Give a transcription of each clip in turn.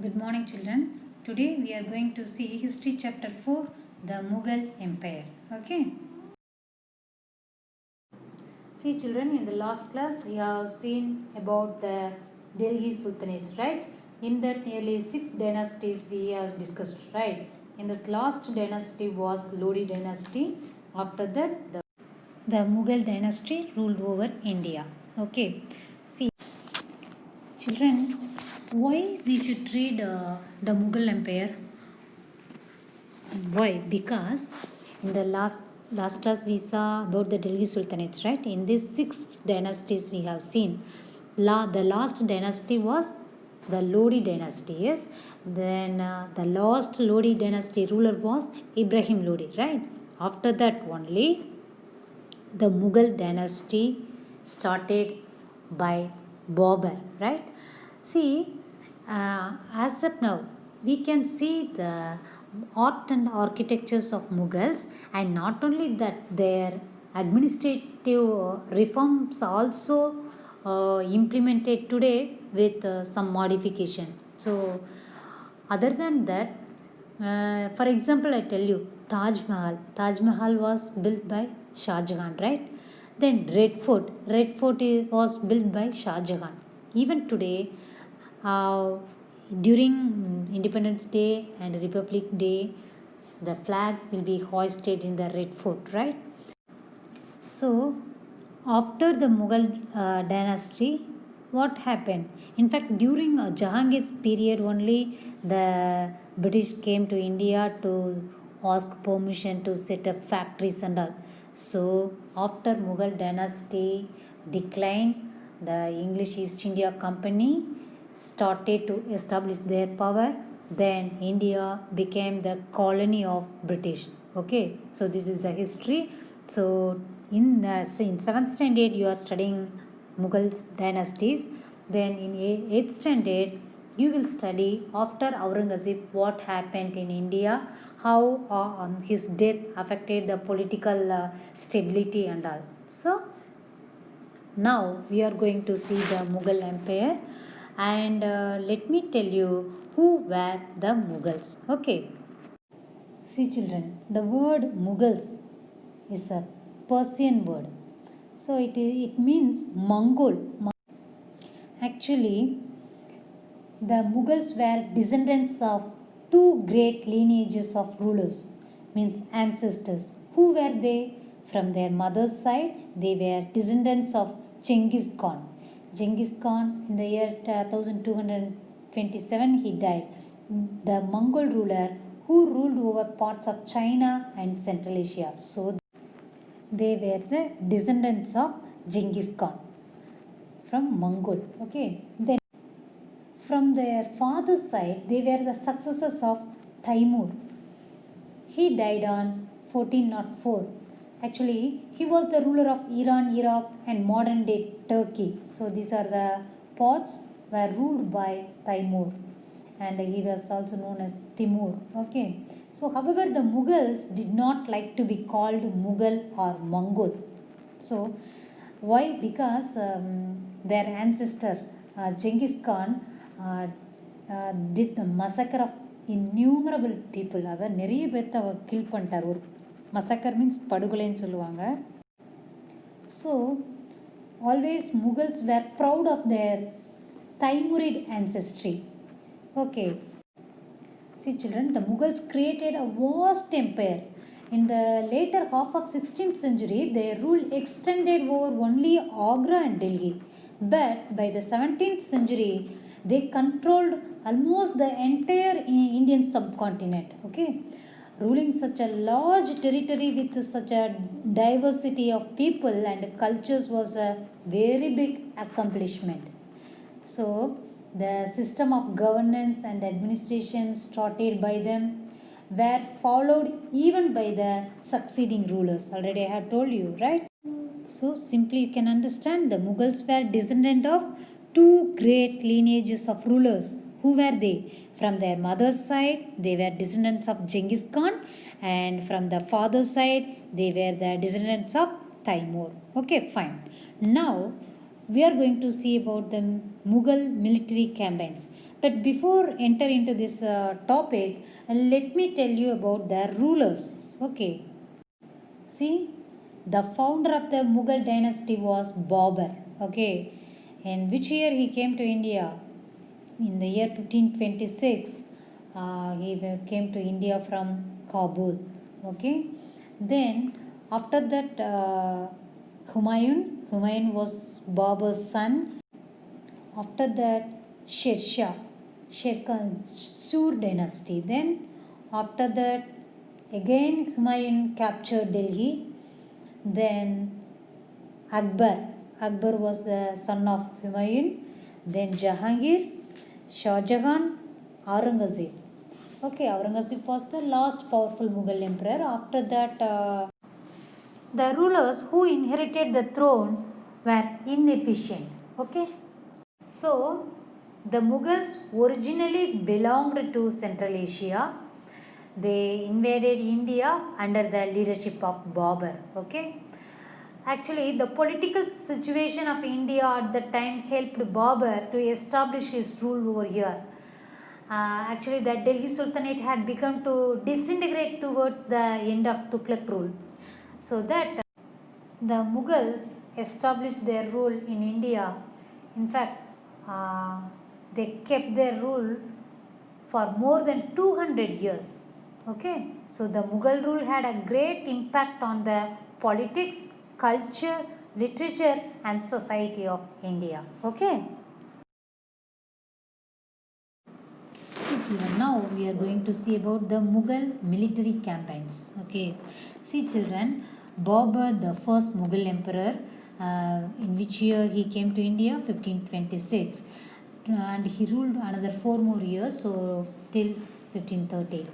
Good morning, children. Today we are going to see History Chapter 4, the Mughal Empire. Okay. See, children, in the last class we have seen about the Delhi Sultanates, right? In that nearly 6 dynasties we have discussed, right? In this last dynasty was Lodi dynasty. After that, the Mughal dynasty ruled over India. Okay. See, children, why we should read the Mughal Empire? Why? Because in the last class we saw about the Delhi Sultanates, right? In these 6 dynasties we have seen. The last dynasty was the Lodi dynasty, yes. Then the last Lodi dynasty ruler was Ibrahim Lodi, right? After that only the Mughal dynasty started by Babur, right? See, as of now, we can see the art and architectures of Mughals, and not only that, their administrative reforms also implemented today with some modification. So, other than that, for example, I tell you, Taj Mahal. Taj Mahal was built by Shah Jahan, right? Then Red Fort was built by Shah Jahan. Even today, uh, during Independence Day and Republic Day, the flag will be hoisted in the Red Fort, right? So, after the Mughal dynasty, what happened? In fact, during Jahangir's period only, the British came to India to ask permission to set up factories and all. So, after Mughal dynasty declined, the English East India Company started to establish their power. Then India became the colony of British. Okay, so this is the history. So in 7th standard you are studying Mughal dynasties. Then in 8th standard you will study after Aurangzeb what happened in India, how his death affected the political stability and all. So now we are going to see the Mughal Empire, and let me tell you who were the Mughals. Okay. See, children, the word Mughals is a Persian word. So it means Mongol. Actually, the Mughals were descendants of two great lineages of rulers, means ancestors. Who were they? From their mother's side, they were descendants of Genghis Khan. Genghis Khan, in the year 1227, he died. The Mongol ruler who ruled over parts of China and Central Asia. So, they were the descendants of Genghis Khan from Mongol. Okay. Then from their father's side, they were the successors of Timur. He died on 1404. Actually, he was the ruler of Iran, Iraq, and modern day Turkey. So these are the parts were ruled by Timur, and he was also known as Timur. Okay. So, however, the Mughals did not like to be called Mughal or Mongol. So, why? Because their ancestor Genghis Khan did the massacre of innumerable people. அதாவது நிறைய பேர்த்த அவர் kill பண்ணிட்டார். ஒரு massacre means படுகொலைன்னு சொல்லுவாங்க. So, always Mughals were proud of their Timurid ancestry. Okay. See, children, the Mughals created a vast empire. In the later half of 16th century, their rule extended over only Agra and Delhi. But by the 17th century, they controlled almost the entire Indian subcontinent. Okay, ruling such a large territory with such a diversity of people and cultures was a very big accomplishment. So, the system of governance and administration started by them were followed even by the succeeding rulers. Already I have told you, right? So simply you can understand the Mughals were descendant of two great lineages of rulers. Who were they? From their mother's side, they were descendants of Genghis Khan, and from the father's side, they were the descendants of Timur. Okay, fine. Now we are going to see about the Mughal military campaigns. But before enter into this topic, let me tell you about the rulers. Okay. See, the founder of the Mughal dynasty was Babur. Okay. In which year he came to India? In the year 1526, he came to India from Kabul. Okay. Then after that, Humayun was Babur's son. After that, Sher Shah, Sher Khan, Sur dynasty. Then after that, again Humayun captured Delhi. Then Akbar was the son of Humayun. Then Jahangir, Shah Jahan, Aurangzeb. Okay, Aurangzeb was the last powerful Mughal emperor. After that, the rulers who inherited the throne were inefficient. Okay. So, the Mughals originally belonged to Central Asia. They invaded India under the leadership of Babur. Okay. Actually, the political situation of India at the time helped Babur to establish his rule over here. Actually, the Delhi Sultanate had begun to disintegrate towards the end of Tughlaq rule. So that the Mughals established their rule in India. In fact, they kept their rule for more than 200 years. Okay, so the Mughal rule had a great impact on the politics, culture, literature, and society of India. Okay. See children, now we are going to see about the Mughal military campaigns. Okay. See children, Babur, the first Mughal emperor, in which year he came to India? 1526. And he ruled another 4 more years, so till 1530.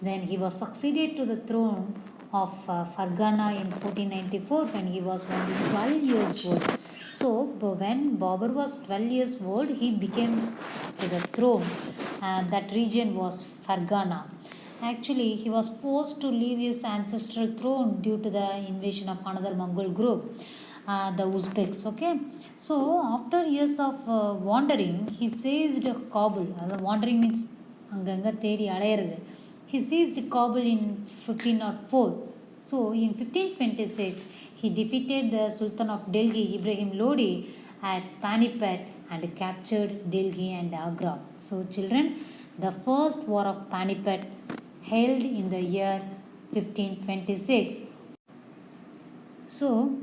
Then he was succeeded to the throne of Fargana in 1494 when he was only 12 years old. So when Babur was 12 years old, he became to the throne. That region was Fargana. Actually, he was forced to leave his ancestral throne due to the invasion of another Mongol group, the Uzbeks. Okay, so after years of wandering, he seized Kabul. Wandering means anganga thedi alayirudhu. He seized Kabul in 1504. So in 1526, he defeated the Sultan of Delhi, Ibrahim Lodi, at Panipat and captured Delhi and Agra. So children, the first war of Panipat held in the year 1526. So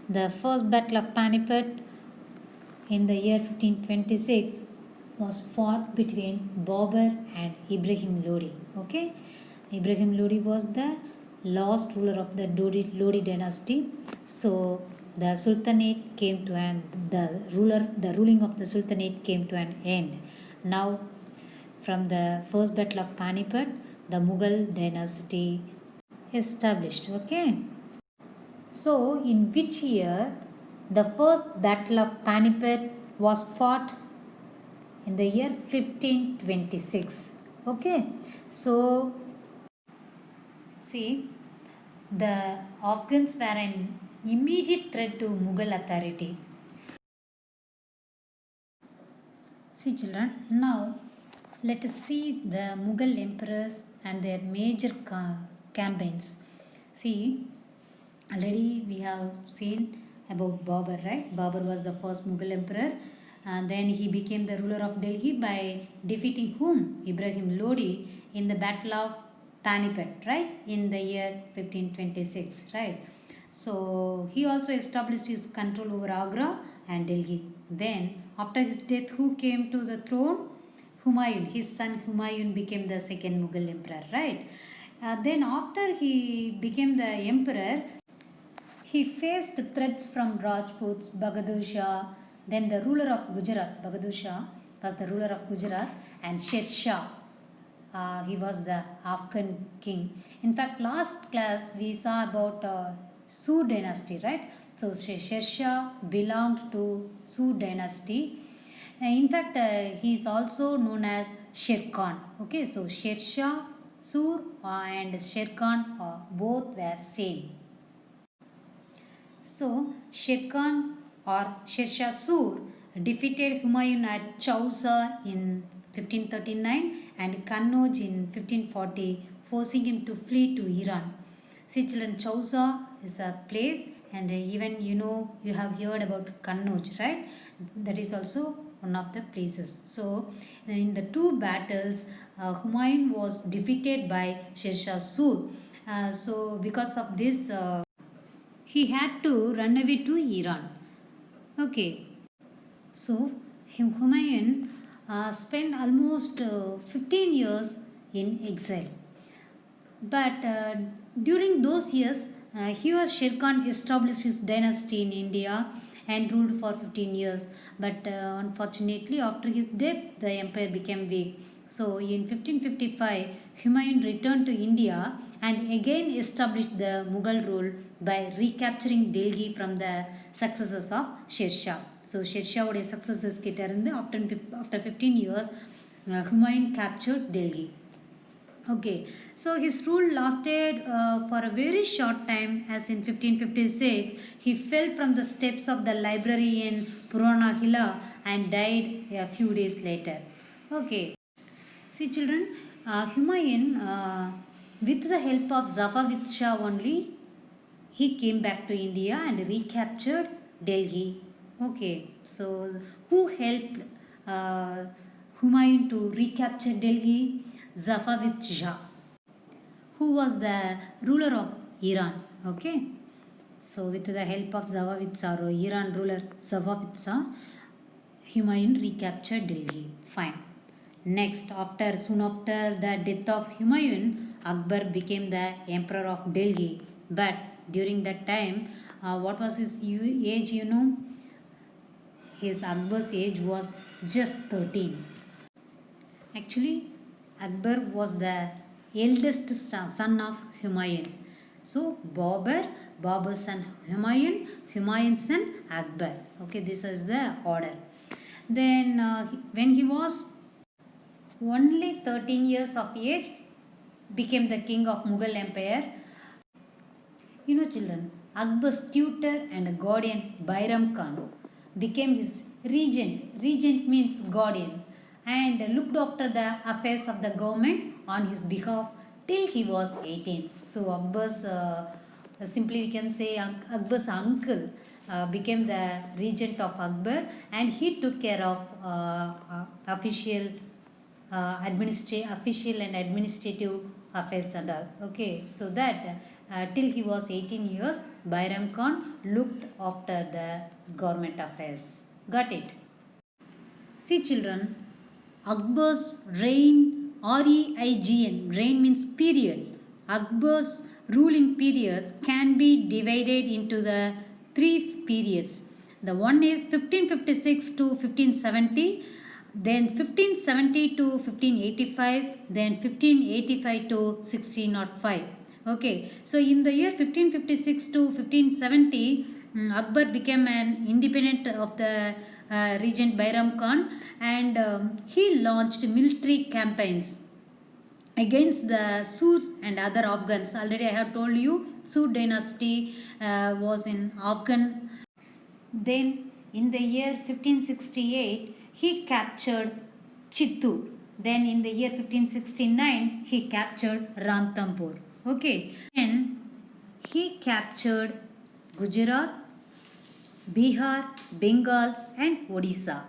the first battle of Panipat in the year 1526 was fought between Babur and Ibrahim Lodi. Okay, Ibrahim Lodi was the last ruler of the Lodi dynasty. So the Sultanate came to an the ruling of the Sultanate came to an end. Now, from the first battle of Panipat, the Mughal dynasty established. Okay. So, in which year the first battle of Panipat was fought? In the year 1526. Okay. So, see, the Afghans were an immediate threat to Mughal authority. See children, now let us see the Mughal emperors and their major campaigns. See, already we have seen about Babur, right? Babur was the first Mughal emperor, and then he became the ruler of Delhi by defeating whom? Ibrahim Lodi in the battle of Panipat, right? In the year 1526, right? So he also established his control over Agra and Delhi. Then after his death, who came to the throne? Humayun. His son Humayun became the second Mughal emperor, right? Then after he became the emperor, he faced threats from Rajputs, Bahadur Shah, then the ruler of Gujarat. Bahadur Shah was the ruler of Gujarat, and Sher Shah. He was the Afghan king. In fact, last class we saw about Sur dynasty, right? So Sher Shah belonged to Sur dynasty. In fact, he is also known as Sher Khan. Okay, so Sher Shah, Sur and Sher Khan both were same. So Sher Khan or Sher Shah Sur defeated Humayun at Chausa in 1539 and Kannauj in 1540, forcing him to flee to Iran. See children, Chausa is a place, and even you have heard about Kannauj, right? That is also one of the places. So in the two battles, Humayun was defeated by Sher Shah Suri. So because of this, he had to run away to Iran. Okay, so Humayun spent almost 15 years in exile. But during those years, Sher Khan established his dynasty in India and ruled for 15 years. But unfortunately, after his death, the empire became weak. So in 1555, Humayun returned to India and again established the Mughal rule by recapturing Delhi from the successors of Sher Shah. So Sher Shah உடைய successors கிட்ட இருந்து after 15 years, Humayun captured Delhi. Okay, so his rule lasted for a very short time, as in 1556 he fell from the steps of the library in Purana Hilla and died a few days later. Okay, see children, Humayun, with the help of Safavid Shah only, he came back to India and recaptured Delhi. Okay, so who helped Humayun to recapture Delhi? Safavid Shah, who was the ruler of Iran. Okay, so with the help of Safavid Shah, or Iran ruler Safavid Shah, Humayun recaptured Delhi. Fine. Next, soon after the death of Humayun, Akbar became the emperor of Delhi. But during that time, what was his age? His Akbar's age was just 13. Actually, Akbar was the eldest son of Humayun. So Babur's son Humayun, Humayun's son Akbar. Okay, this is the order. Then when he was only 13 years of age, became the king of Mughal Empire. Children, Akbar's tutor and guardian Bairam Khan became his regent. Regent means guardian, and looked after the affairs of the government on his behalf till he was 18. So Akbar's, simply we can say Akbar's uncle became the regent of Akbar, and he took care of official and administrative affairs and all. Okay, so that till he was 18 years, Bairam Khan looked after the government affairs. Got it? See children, Akbar's reign, REIGN, reign means periods. Akbar's ruling periods can be divided into the 3 periods. The one is 1556 to 1570, then 1570 to 1585, then 1585 to 1605. Okay, so in the year 1556 to 1570, Akbar became an independent of the regent Bairam Khan, and he launched military campaigns against the Surs and other Afghans. Already I have told you, Sur dynasty was in Afghan. Then in the year 1568, he captured Chittoor. Then in the year 1569, he captured Ranthambore. Okay, and he captured Gujarat, Bihar, Bengal and Odisha.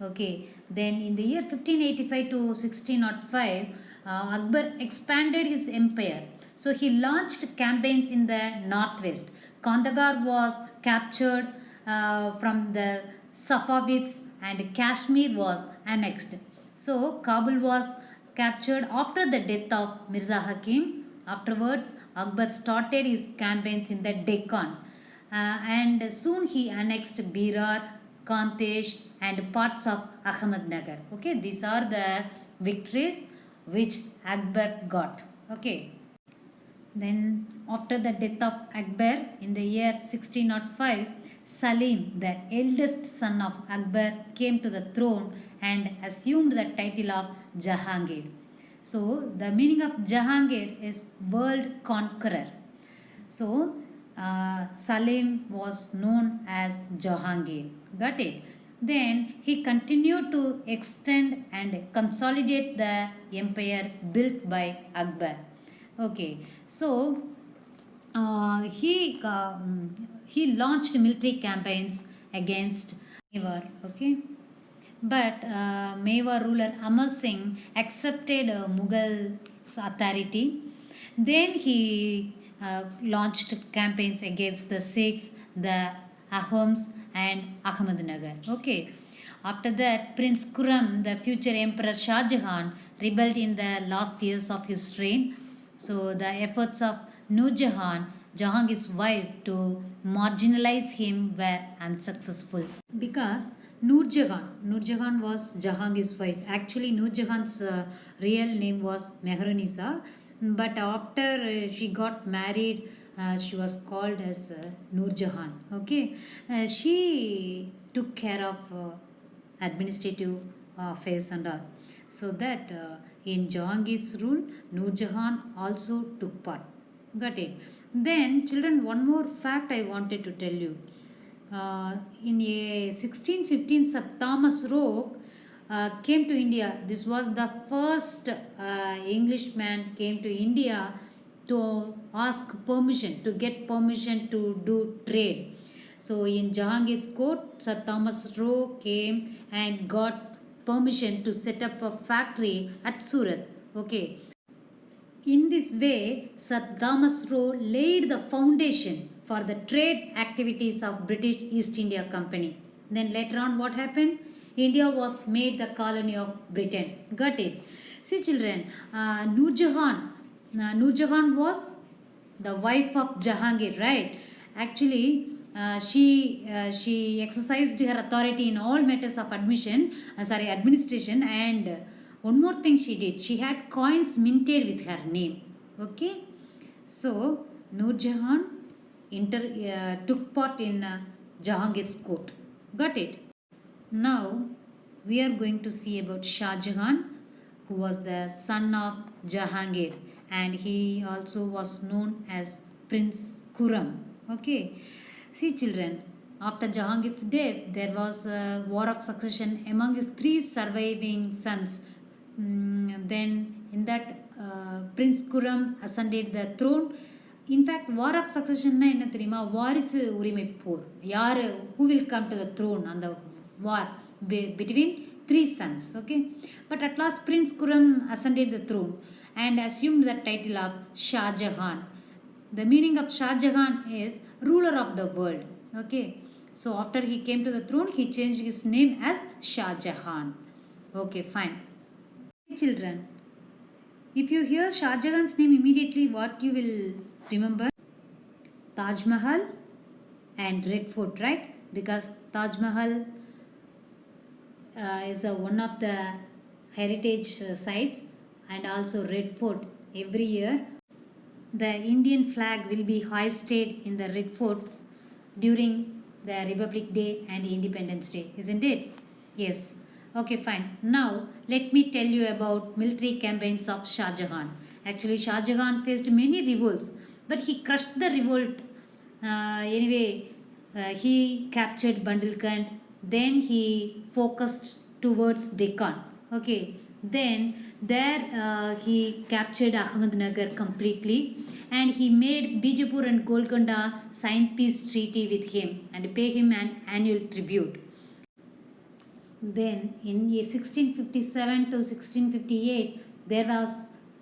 Okay, then in the year 1585 to 1605, Akbar expanded his empire. So he launched campaigns in the northwest. Kandahar was captured from the Safavids, and Kashmir was annexed. So Kabul was captured after the death of Mirza Hakim. Afterwards, Akbar started his campaigns in the Deccan, and soon he annexed Berar, Kantesh and parts of Ahmednagar. Okay, these are the victories which Akbar got. Okay, then after the death of Akbar in the year 1605, Salim, the eldest son of Akbar, came to the throne and assumed the title of Jahangir. So the meaning of Jahangir is world conqueror. So Salim was known as Jahangir. Got it? Then he continued to extend and consolidate the empire built by Akbar. Okay, so he launched military campaigns against Mewar. Okay, but Mewar ruler Amar Singh accepted Mughal's authority. Then he launched campaigns against the Sikhs, the Ahoms, and Ahmednagar. Okay. After that, Prince Khurram, the future Emperor Shah Jahan, rebelled in the last years of his reign. So the efforts of Nur Jahan, Jahangir's wife, to marginalize him were unsuccessful because Nur Jahan was Jahangir's wife. Actually, Nur Jahan's real name was Mehrunisa, but after she got married, she was called as Nur Jahan. Okay, she took care of administrative affairs and all. So that in Jahangir's rule, Nur Jahan also took part. Got it. Then, children, one more fact I wanted to tell you. In a 1615, Sir Thomas Roe came to India. This was the first Englishman came to India to ask permission, to get permission to do trade. So in Jahangir's court, Sir Thomas Roe came and got permission to set up a factory at Surat. Okay. In this way, Sir Thomas Roe laid the foundation for the trade activities of British East India Company. Then later on, what happened? India was made the colony of Britain. Got it? See, children, Nur Jahan. Nur Jahan was the wife of Jahangir, right? Actually, she exercised her authority in all matters of administration, and one more thing she did, she had coins minted with her name. Okay, so Nur Jahan took part in Jahangir's court. Got it? Now we are going to see about Shah Jahan, who was the son of Jahangir, and he also was known as Prince Khurram. Okay, see, children, after Jahangir's death, there was a war of succession among his three surviving sons. Then, in that, Prince Khurram ascended the throne. In fact war of சக்சஷன்னா என்ன தெரியுமா, வாரிசு உரிமை போர். யார் who will come to the throne அந்த war between three sons. Okay, but at last Prince Khurram ascended the throne and assumed the title of Shah Jahan. The meaning of Shah Jahan is ruler of the world. Okay, so after he came to the throne, he changed his name as Shah Jahan. Okay, fine. Children, if you hear Shah Jahan's name, immediately what you will remember? Taj Mahal and Red Fort, right? Because Taj Mahal is one of the heritage sites, and also Red Fort. Every year, the Indian flag will be hoisted in the Red Fort during the Republic Day and Independence Day, isn't it? Yes. Okay, fine. Now, let me tell you about military campaigns of Shah Jahan. Actually, Shah Jahan faced many revolts, but he crushed the revolt. Anyway, he captured Bundelkhand. Then he focused towards Deccan. Okay. Then there he captured Ahmednagar completely, and he made Bijapur and Golconda sign peace treaty with him and pay him an annual tribute. Then in 1657 to 1658, there was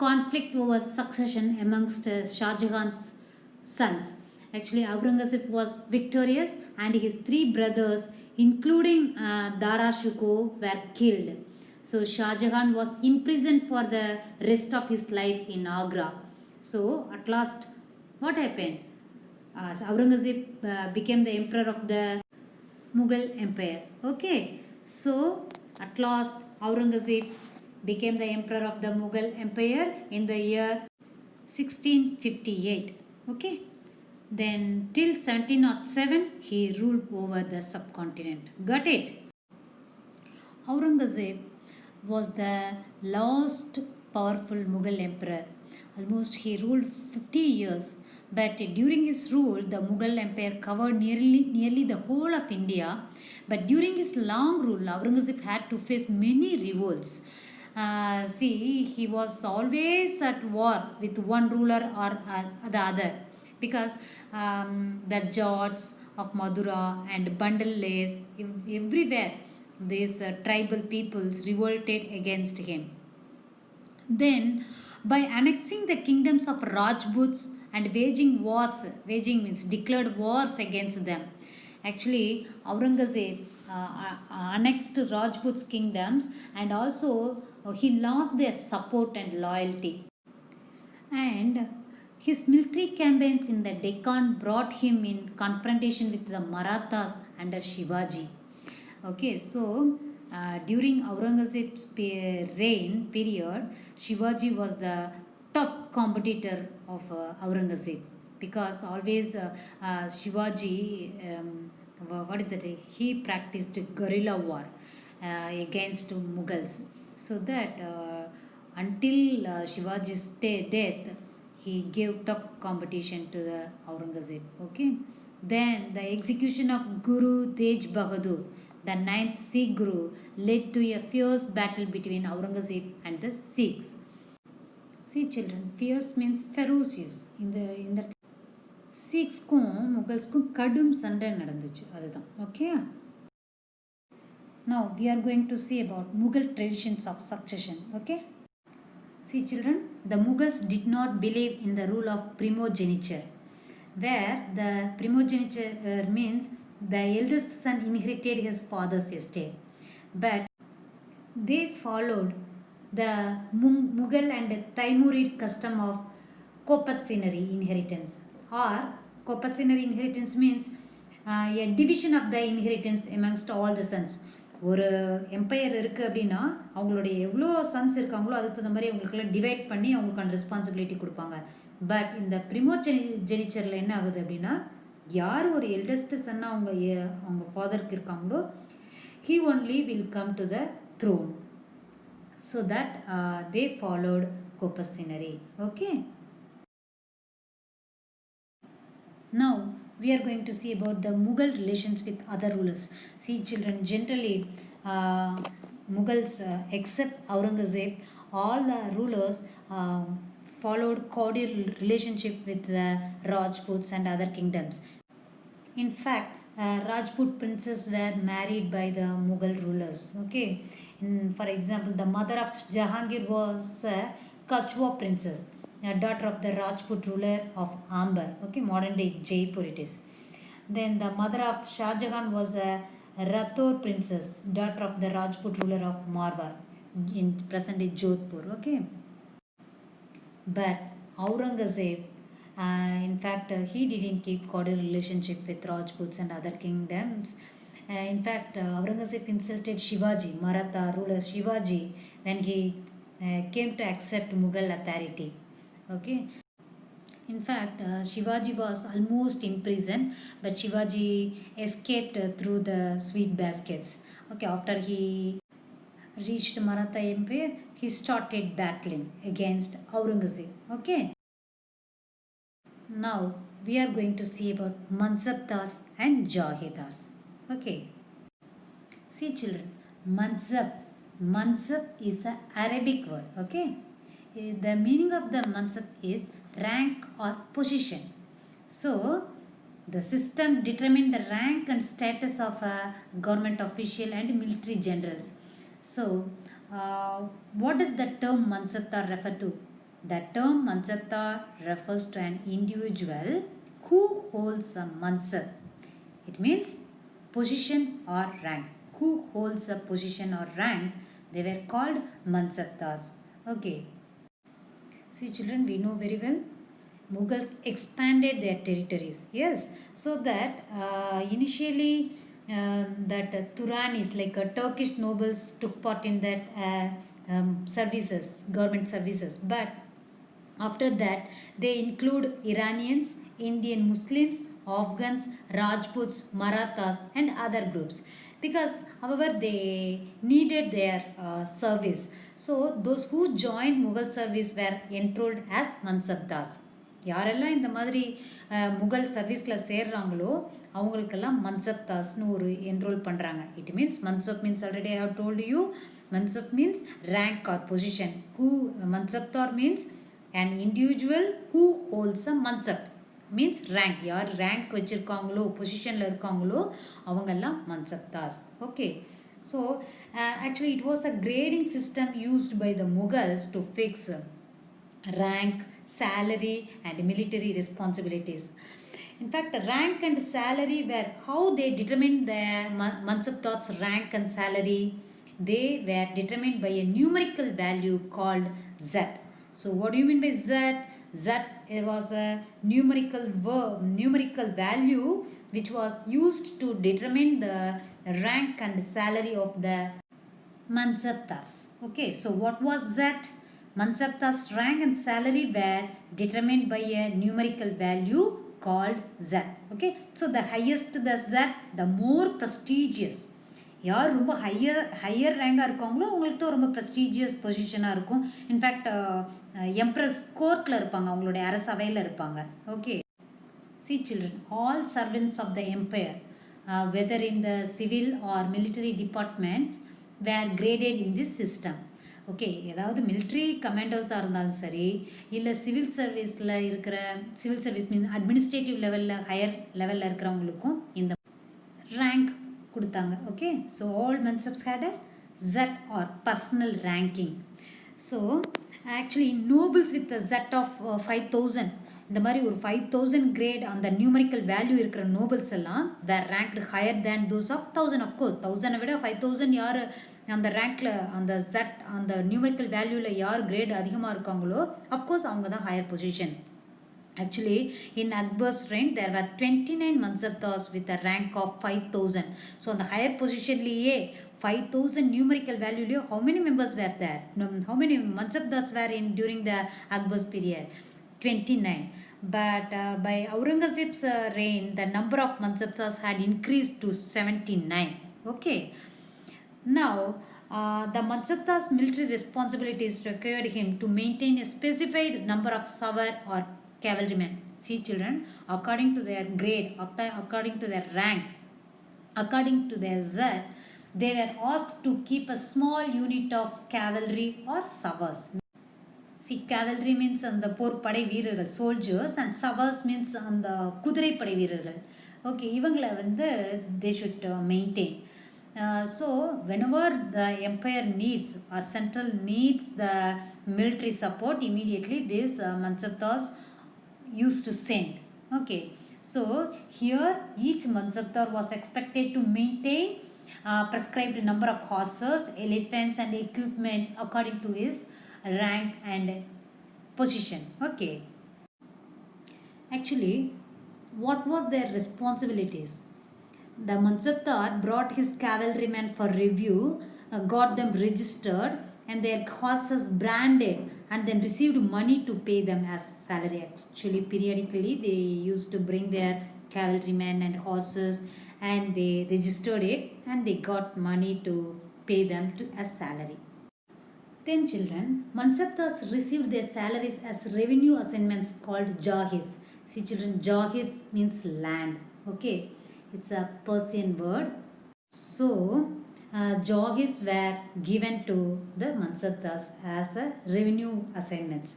conflict over succession amongst Shah Jahan's sons. Actually, Aurangzeb was victorious, and his three brothers, including Dara Shikoh, were killed. So Shah Jahan was imprisoned for the rest of his life in Agra. So at last, what happened? Aurangzeb became the emperor of the Mughal Empire. Okay. So at last, Aurangzeb became the emperor of the Mughal Empire in the year 1658. Okay. Then till 1707, he ruled over the subcontinent. Got it? Aurangzeb was the last powerful Mughal emperor. Almost he ruled 50 years, But during his rule, the Mughal Empire covered nearly the whole of India. But during his long rule, Aurangzeb had to face many revolts. See, he was always at war with one ruler or the other, because the Jats of Madura and Bandal everywhere these tribal peoples revolted against him. Then, by annexing the kingdoms of Rajputs and waging means declared wars against them. Actually, Aurangzeb annexed Rajputs' kingdoms, and also he lost their support and loyalty. And his military campaigns in the Deccan brought him in confrontation with the Marathas under Shivaji. Okay, so during Aurangzeb's reign period, Shivaji was the tough competitor of Aurangzeb, because always Shivaji, what is that? He practiced guerrilla war against Mughals, so that until Shivaji's death, he gave tough competition to the Aurangzeb. Okay, then the execution of Guru Tej Bahadur, the ninth Sikh Guru, led to a fierce battle between Aurangzeb and the Sikhs. See children, fierce means ferocious. இந்த Sikhsக்கும் Mughals-க்கும் கடும் சண்டை நடந்துச்சு, அதுதான். Okay. Now we are going to see about Mughal traditions of succession. Okay. See children, the Mughals did not believe in the rule of primogeniture, where the primogeniture means the eldest son inherited his father's estate. But they followed the Mughal and Timurid custom of copacenary inheritance. Or copacenary inheritance means a division of the inheritance amongst all the sons. ஒரு empire இருக்குது அப்படின்னா அவங்களுடைய எவ்வளோ sons இருக்காங்களோ அதுக்கு தகுந்த மாதிரி அவங்களுக்குலாம் டிவைட் பண்ணி அவங்களுக்கான ரெஸ்பான்சிபிலிட்டி கொடுப்பாங்க. பட் இந்த ஜெனிச்சரில் என்ன ஆகுது அப்படின்னா, யார் ஒரு எல்டஸ்ட் சன்னாக அவங்க ஃபாதருக்கு இருக்காங்களோ, he only will come to the throne. So that they followed copacenary. Okay. Now we are going to see about the Mughal relations with other rulers. See children, generally Mughals except Aurangzeb, all the rulers followed cordial relationship with the Rajputs and other kingdoms. In fact, Rajput princes were married by the Mughal rulers. Okay. For example, the mother of Jahangir was a Kachwa princess, a daughter of the Rajput ruler of Amber. Okay, modern day Jaipur it is. Then the mother of Shah Jahan was a Rathore princess, daughter of the Rajput ruler of Marwar, in present day Jodhpur. Okay. But Aurangzeb, in fact, he didn't keep cordial relationship with Rajputs and other kingdoms. In fact, Aurangzeb insulted Shivaji, Maratha ruler Shivaji, when he came to accept Mughal authority. Okay. In fact, Shivaji was almost imprisoned, but Shivaji escaped through the sweet baskets. Okay, after he reached Maratha Empire, he started battling against Aurangzeb. Okay. Now we are going to see about Mansabdas and Jahidas. Okay. See children, Mansab is an Arabic word. Okay. The meaning of the Mansab is rank or position. So the system determined the rank and status of a government official and military generals. So what does the term Mansabdar refer to? The term Mansabdar refers to an individual who holds a mansab. It means position or rank. Who holds a position or rank, they were called Mansabdars. Okay. See children, we know very well Mughals expanded their territories. Yes, so that initially that Turanis, like Turkish nobles, took part in that services, government services. But after that, they include Iranians, Indian Muslims, Afghans, Rajputs, Marathas, and other groups. Because, however, they needed their service. So, those who joined Mughal service were enrolled as Mansabdars. யாரெல்லாம் இந்த மாதிரி முகல் சர்வீஸில் சேர்றாங்களோ அவங்களுக்கெல்லாம் மன்சப்தாஸ்னு ஒரு enrol பண்ணுறாங்க. It means mansab means already I have told you, mansab means rank or position. Mansabdar means an individual who holds a mansab means rank. யார் rank வச்சுருக்காங்களோ பொசிஷனில் இருக்காங்களோ அவங்கெல்லாம் mansabdars. Okay, so actually it was a grading system used by the Mughals to fix rank, salary and military responsibilities. In fact, rank and salary were how they determined the Mansabdars' rank and salary. They were determined by a numerical value called Z. So what do you mean by Z? Z was a numerical value which was used to determine the rank and salary of the Mansabdars. Okay, so what was Z? Mansabdars' rank and salary were determined by a numerical value called Z. Okay, so the highest the Z, the more prestigious. யார் ரொம்ப higher ரேங்காக இருக்காங்களோ அவங்களுக்கு தான் ரொம்ப prestigious பொசிஷனாக இருக்கும். In fact embrace கோர்ட்டில் இருப்பாங்க, அவங்களுடைய அரசவையில் இருப்பாங்க. Okay, see children, all servants of the empire, whether in the civil or military departments, were graded in this system. Okay, ஏதாவது மிலிட்ரி கமாண்டர்ஸாக இருந்தாலும் சரி, இல்லை சிவில் சர்வீஸ் மீன் அட்மினிஸ்ட்ரேட்டிவ் லெவலில் ஹையர் லெவலில் இருக்கிறவங்களுக்கும் இந்த ரேங்க் கொடுத்தாங்க. Okay, so all mansabs had a Z or personal ranking. So actually nobles with Z of 5000, இந்த மாதிரி ஒரு 5000 கிரேட் அந்த நியூமரிக்கல் வேல்யூ இருக்கிற நோபல்ஸ் எல்லாம் were ranked higher than those of 1000. Of course 1000 விட 5000 யார் அந்த ரேங்க்கில் அந்த Z அந்த நியூமரிக்கல் வேல்யூவில் யார் கிரேட் அதிகமாக இருக்காங்களோ அஃப்கோர்ஸ் அவங்க தான் higher position. Actually, in Akbar's reign, there were 29 Mansabdars with a rank of 5000. So, on the higher position, 5000 numerical value, how many members were there? How many Mansabdars were in during the Akbar's period? 29. But by Aurangzeb's reign, the number of Mansabdars had increased to 79. Okay. Now, the Mansabdar's military responsibilities required him to maintain a specified number of savar or cavalrymen. See children, according to their grade, according to their rank, according to their Z, they were asked to keep a small unit of cavalry or savars. See, cavalry means அந்த போர்ப்படை வீரர்கள், soldiers, and savars means அந்த குதிரைப்படை வீரர்கள். Okay, இவங்களை வந்து they should maintain. So whenever the empire needs or central needs the military support, immediately these Mansabdars used to send. Okay, so here each Mansabdar was expected to maintain prescribed number of horses, elephants and equipment according to his rank and position. Okay, actually what was their responsibilities? The Mansabdar brought his cavalrymen for review, got them registered and their horses branded, and then received money to pay them as salary. Actually, periodically they used to bring their cavalrymen and horses and they registered it and they got money to pay them as salary. Then children, Mansabdars received their salaries as revenue assignments called jahiz. See children, jahiz means land. Okay, it's a Persian word. So jahiz were given to the Mansabdars as a revenue assignments.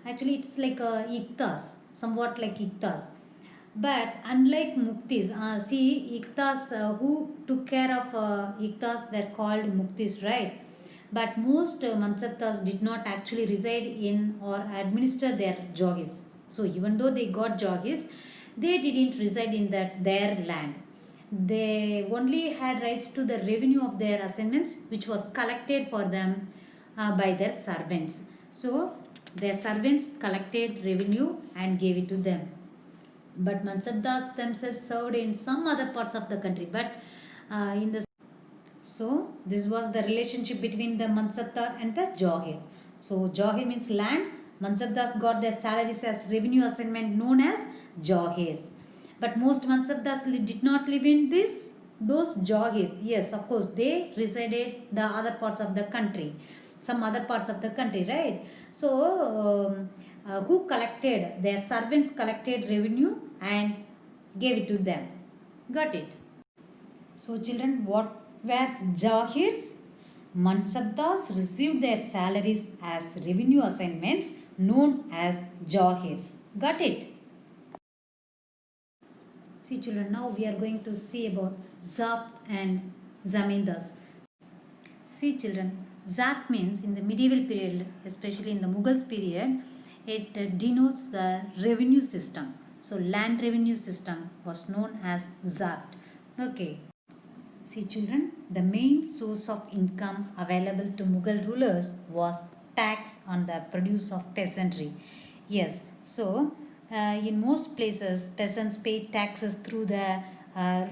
Actually, it's like iktas, somewhat like iktas. But unlike muktis, see, iktas who took care of iktas were called muktis, right? But most Mansabdars did not actually reside in or administer their jahiz. So even though they got jahiz, they didn't reside in their land. They only had rights to the revenue of their assignments, which was collected for them by their servants. So their servants collected revenue and gave it to them. But Mansabdars themselves served in some other parts of the country. But so this was the relationship between the Mansabdar and the Jahir. So Jahir means land. Mansabdars got their salaries as revenue assignment known as Jahirs. But most Mansabdars did not live in those jahirs. Yes, of course, they resided the other parts of the country, some other parts of the country, right? So who collected, their servants collected revenue and gave it to them. Got it? So children, what were Jahirs? Mansabdars received their salaries as revenue assignments known as Jahirs. Got it? See children, now we are going to see about Zabt and Zamindars. See children, Zabt means in the medieval period, especially in the Mughals period, it denotes the revenue system. So land revenue system was known as Zabt. Okay. See children, the main source of income available to Mughal rulers was tax on the produce of peasantry. Yes, so in most places peasants pay taxes through the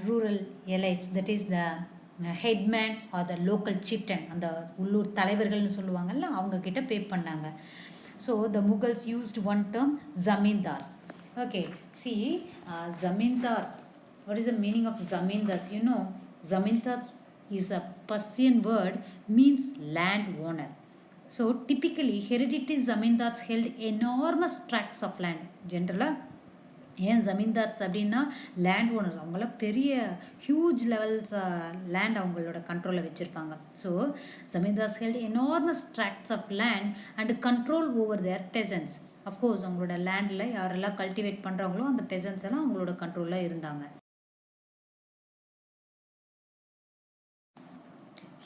rural elites, that is the headman or the local chieftain, அந்த உள்ளூர் தலைவர்கள்னு சொல்லுவாங்கல்ல, அவங்க கிட்ட பே பண்ணாங்க. So the Mughals used one term, zamindars. Okay, see, zamindars, what is the meaning of zamindars? You know, zamindars is a Persian word, means land owner. So typically hereditary zamindars held enormous tracts of land. Generally, ஏன் ஜமீன்தார்ஸ் அப்படின்னா land owner, அவங்களாம் பெரிய huge levels land அவங்களோட கண்ட்ரோலில் வச்சுருப்பாங்க. So zamindars held enormous tracts of land and control over their peasants. Of course அவங்களோட லேண்டில் யாரெல்லாம் கல்டிவேட் பண்ணுறாங்களோ அந்த பெசன்ஸ் எல்லாம் அவங்களோட கண்ட்ரோலில் இருந்தாங்க.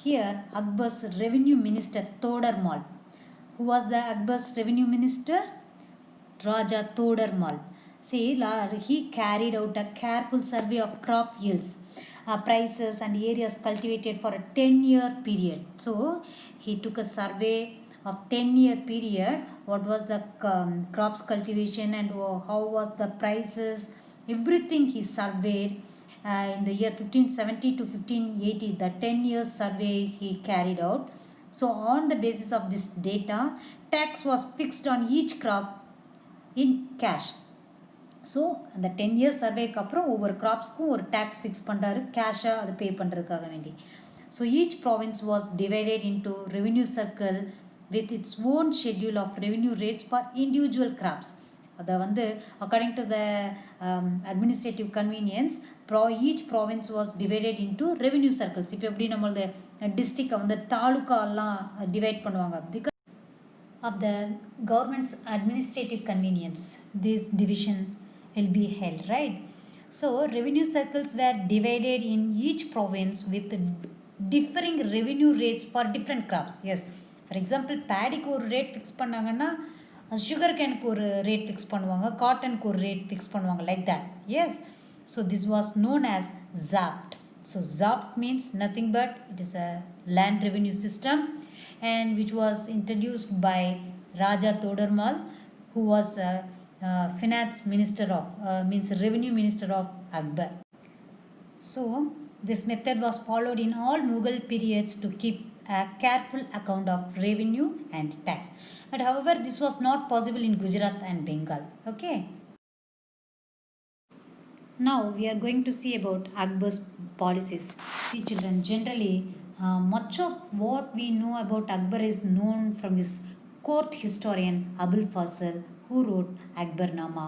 Here, Akbar's revenue minister Todarmal. Who was the Akbar's revenue minister? Raja Todarmal. See, he carried out a careful survey of crop yields, prices and areas cultivated for a 10-year period. So, he took a survey of 10-year period, what was the crops cultivation and how was the prices, everything he surveyed. In the year 1570 to 1580, the 10 years survey he carried out. So on the basis of this data, tax was fixed on each crop in cash. So அந்த 10 years சர்வேக்கு அப்புறம் ஒவ்வொரு கிராப்ஸ்க்கும் ஒரு tax fix பண்ணுறாரு, கேஷாக அதை pay பண்ணுறதுக்காக வேண்டி. So each province was divided into revenue circle with its own schedule of revenue rates for individual crops. அதை வந்து according to the administrative convenience each province was divided into revenue circles. இப்போ எப்படி நம்மளது டிஸ்ட்ரிக்டை வந்து தாலுக்காலாம் டிவைட் பண்ணுவாங்க, because of the government's administrative convenience this division will be held, right? So revenue circles were divided in each province with differing revenue rates for different crops. Yes, for example, paddyக்கு ஒரு rate fix பண்ணாங்கன்னா sugar கேனுக்கு ஒரு rate fix பண்ணுவாங்க, காட்டனுக்கு ஒரு rate fix பண்ணுவாங்க, like that. Yes, so this was known as zapt. So zapt means nothing but it is a land revenue system and which was introduced by Raja Todarmal, who was a finance minister of means revenue minister of Akbar. So this method was followed in all Mughal periods to keep a careful account of revenue and tax. But however, this was not possible in Gujarat and Bengal. Okay. Now we are going to see about Akbar's policies. See children, generally much of what we know about Akbar is known from his court historian Abul Fazl, who wrote Akbarnama.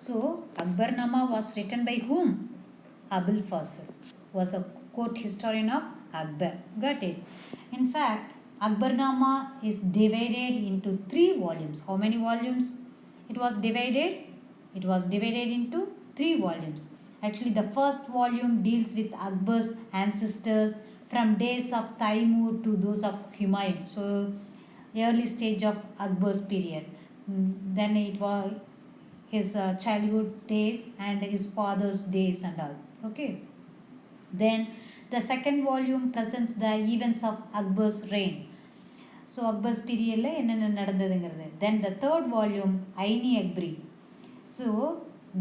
So Akbarnama was written by whom? Abul Fazl was the court historian of Akbar. Got it? In fact, Akbarnama is divided into 3 volumes. How many volumes it was divided? It was divided into 3 volumes. Actually, the first volume deals with Akbar's ancestors from days of Taimur to those of Humayun. So early stage of Akbar's period. Then it was his childhood days and his father's days and all. Okay. Then the second volume presents the events of Akbar's reign. So Akbar's period la enna nadandadungiradhu. Then the third volume, Aini Akbari, so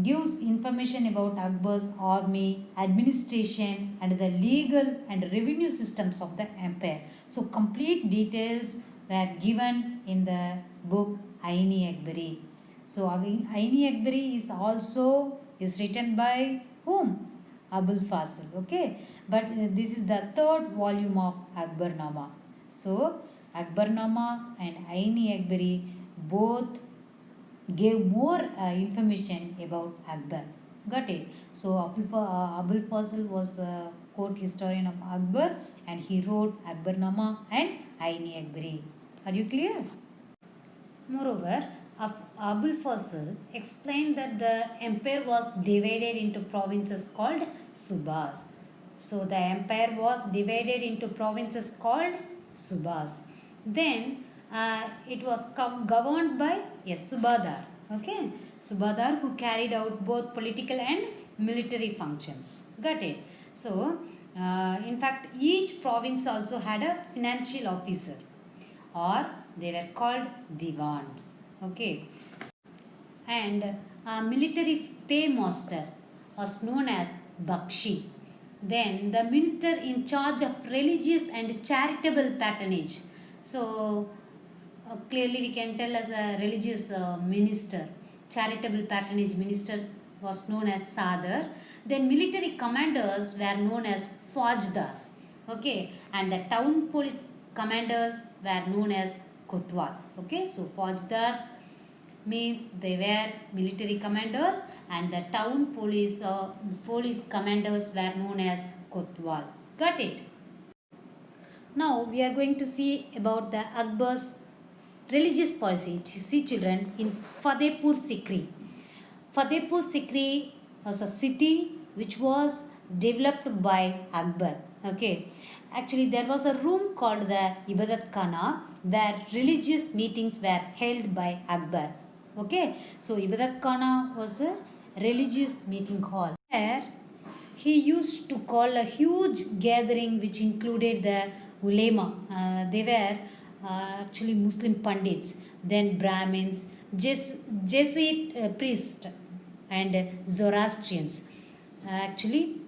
gives information about Akbar's army, administration and the legal and revenue systems of the empire. So complete details were given in the book Aini Akbari. So Aini Akbari is written by whom? Abul Fazl. Okay, but this is the third volume of Akbarnama. So Akbarnama and Aini Akbari both gave more information about Akbar. Got it? So Abul Fazl was a court historian of Akbar, and he wrote Akbarnama and Aini Akbari. Are you clear? Moreover, Abul Fazl explained that the empire was divided into provinces called Subas. So the empire was divided into provinces called Subas. Then it was governed by a Subadar. Okay, Subadar who carried out both political and military functions. Got it? So, in fact, each province also had a financial officer, or they were called divans. Okay, and a military paymaster was known as Bakshi. Then the minister in charge of religious and charitable patronage. So clearly we can tell as a religious minister, charitable patronage minister was known as Sadar. Then military commanders were known as Fajdars. Okay, and the town police commanders were known as Kotwal. Okay, so Fajdars means they were military commanders, and the town police commanders were known as Kotwal. Got it? Now we are going to see about the Akbar's religious policy. See children, in Fatehpur Sikri. Fatehpur Sikri was a city which was developed by Akbar. Okay, actually there was a room called the Ibadat Khana where religious meetings were held by Akbar. Okay, so Ibadat Khana was a religious meeting hall where he used to call a huge gathering which included the ulema. They were actually Muslim pandits, then Brahmins, Jesuit priests, and Zoroastrians. Actually,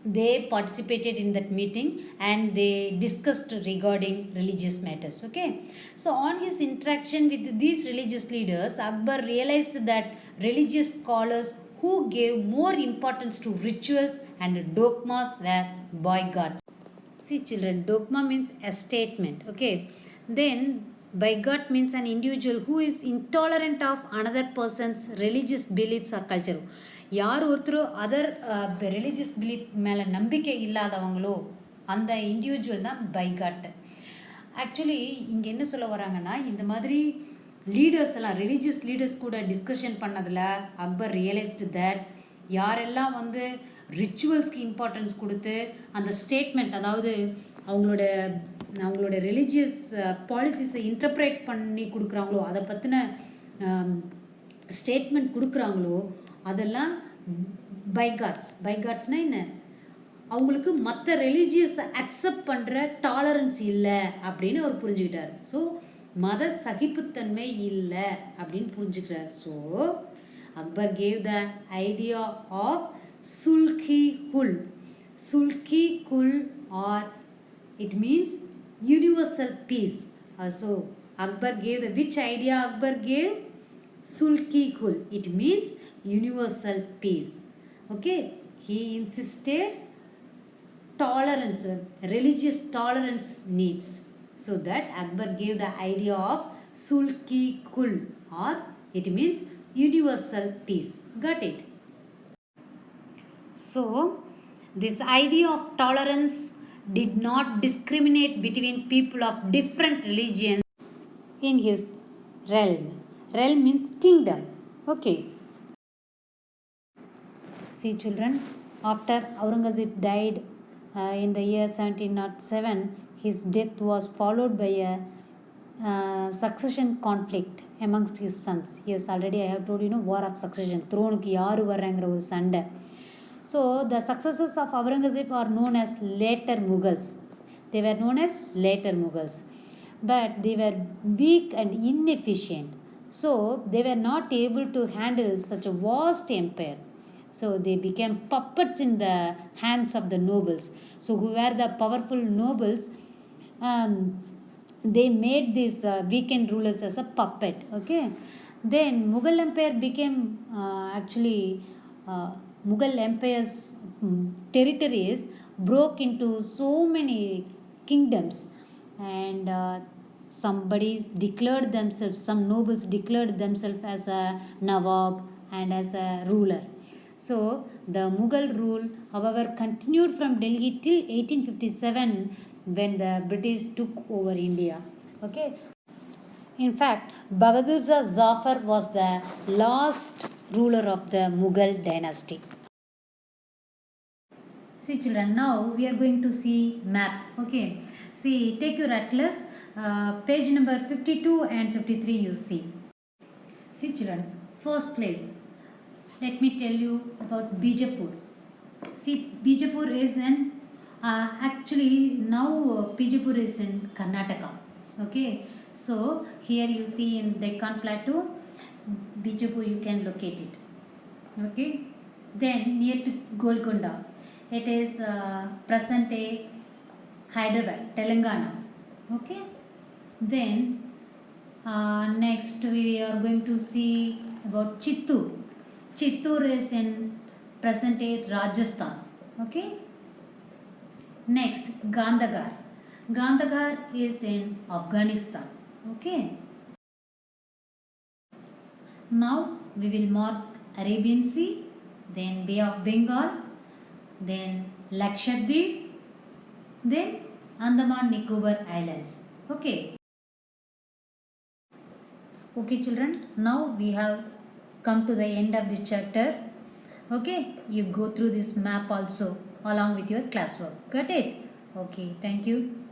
they participated in that meeting and they discussed regarding religious matters. Okay, so on his interaction with these religious leaders, Akbar realized that religious scholars who gave more importance to rituals and dogmas were boycotts. See children, dogma means a statement. Okay, then bigot means an individual who is intolerant of another person's religious beliefs or culture. யார் ஒருத்தர் other religious belief மேலே நம்பிக்கை இல்லாதவங்களோ அந்த individual தான் boycott. Actually இங்கே என்ன சொல்ல வராங்கன்னா, இந்த மாதிரி லீடர்ஸ் எல்லாம் ரிலீஜியஸ் லீடர்ஸ் கூட டிஸ்கஷன் பண்ணதில் அக்பர் ரியலைஸ்டு தட் யாரெல்லாம் வந்து ரிச்சுவல்ஸ்க்கு இம்பார்ட்டன்ஸ் கொடுத்து அந்த ஸ்டேட்மெண்ட், அதாவது அவங்களோட ரிலீஜியஸ் பாலிசிஸை இன்டர்ப்ரேட் பண்ணி கொடுக்குறாங்களோ, அதை பற்றின ஸ்டேட்மெண்ட் கொடுக்குறாங்களோ, அதெல்லாம் பைகாட்ஸ்னால் என்ன, அவங்களுக்கு மற்ற ரிலீஜியஸை அக்செப்ட் பண்ணுற டாலரன்ஸ் இல்லை அப்படின்னு அவர் புரிஞ்சுக்கிட்டார். ஸோ மத சகிப்புத்தன்மை இல்லை அப்படின்னு புரிஞ்சுக்கிறார். So Akbar gave the idea of Sulh-i-Kul. Sulki-Kul, or it means universal peace. So Akbar gave which idea Akbar gave? Sulki-Kul. It means universal peace. Okay, he insisted tolerance, religious tolerance needs. So that Akbar gave the idea of Sulki-Kul, or it means universal peace. Got it? So this idea of tolerance did not discriminate between people of different religions in his realm. Realm means kingdom. Okay. See children, after Aurangzeb died in the year 1707, his death was followed by a succession conflict amongst his sons. Yes, already I have told you, war of succession. த்ரோனுக்கு யார் வர்றாங்கிற ஒரு சண்டை. So the successors of Aurangzeb are known as later Mughals. They were known as later Mughals. But they were weak and inefficient. So they were not able to handle such a vast empire. So they became puppets in the hands of the nobles. So who were the powerful nobles, they made these weekend rulers as a puppet. Okay. Then Mughal Empire became Mughal Empire's territories broke into so many kingdoms, and somebody declared themselves, some nobles declared themselves as a Nawab and as a ruler. So the Mughal rule, however, continued from Delhi till 1857 when the British took over India. Okay. In fact, Bahadur Shah Zafar was the last ruler of the Mughal dynasty. See children, now we are going to see map. Okay. See, take your atlas, page number 52 and 53 you see. See children, first place, let me tell you about Bijapur. See, Bijapur is in, actually now Bijapur is in Karnataka. Okay, so here you see in Deccan Plateau, Bijapur you can locate it. Okay, then near to Golconda, it is present day Hyderabad, Telangana. Okay, then next we are going to see about Chittoor. Chittoor is in present day Rajasthan. Okay. Next, Gandhar. Gandhar is in Afghanistan. Okay. Now we will mark Arabian Sea, then Bay of Bengal, then Lakshadweep, then Andaman Nicobar Islands. Okay. Okay children, now we have come to the end of this chapter. Okay, you go through this map also along with your classwork. Got it? Okay, thank you.